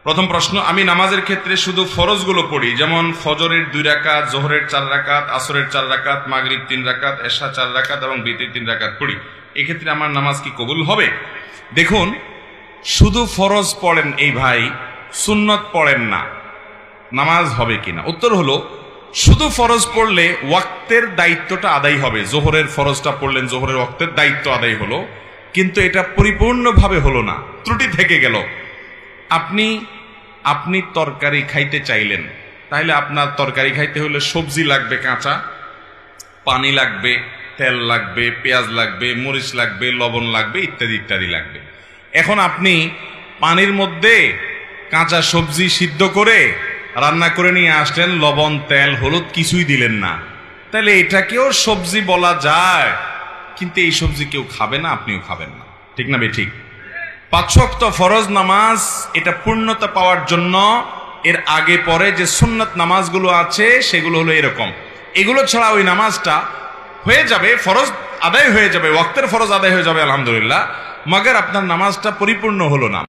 প্রথম প্রশ্ন, আমি নামাজের ক্ষেত্রে শুধু ফরজগুলো পড়ি, যেমন ফজরের 2 রাকাত, জোহরের 4 রাকাত, আসরের 4 রাকাত, মাগরিব 3 রাকাত, এশা 4 রাকাত এবং বিতির 3 রাকাত পড়ি, এক্ষেত্রে আমার নামাজ কি কবুল হবে? দেখুন, শুধু ফরজ পড়েন এই ভাই, সুন্নত পড়েন না, নামাজ হবে কিনা? উত্তর হলো, শুধু ফরজ পড়লে ওয়াক্তের দায়িত্বটা আদায় হবে। জোহরের ফরজটা পড়লেন, জোহরের ওয়াক্তের দায়িত্ব আদায় হলো, কিন্তু এটা পরিপূর্ণভাবে হলো না, ত্রুটি থেকে গেল। আপনি তরকারি খাইতে চাইলেন, তাহলে আপনার তরকারি খাইতে হলে সবজি লাগবে কাঁচা, পানি লাগবে, তেল লাগবে, পেঁয়াজ লাগবে, মরিচ লাগবে, লবণ লাগবে, ইত্যাদি ইত্যাদি লাগবে। এখন আপনি পানির মধ্যে কাঁচা সবজি সিদ্ধ করে রান্না করে নিয়ে আসলেন, লবণ, তেল, হলুদ কিছুই দিলেন না, তাহলে এটাকেও সবজি বলা যায়, কিন্তু এই সবজি কেউ খাবে না, আপনিও খাবেন না। ঠিক না বে ঠিক? 5 ওয়াক্ত ফরজ নামাজ, এটা পূর্ণতা পাওয়ার জন্য এর আগে পরে যে সুন্নত নামাজগুলো আছে সেগুলো হলো এরকম। এগুলো ছাড়া ওই নামাজটা হয়ে যাবে, ফরজ আদায় হয়ে যাবে, ওয়াক্তের ফরজ আদায় হয়ে যাবে আলহামদুলিল্লাহ, মাগার আপনার নামাজটা পরিপূর্ণ হলো না।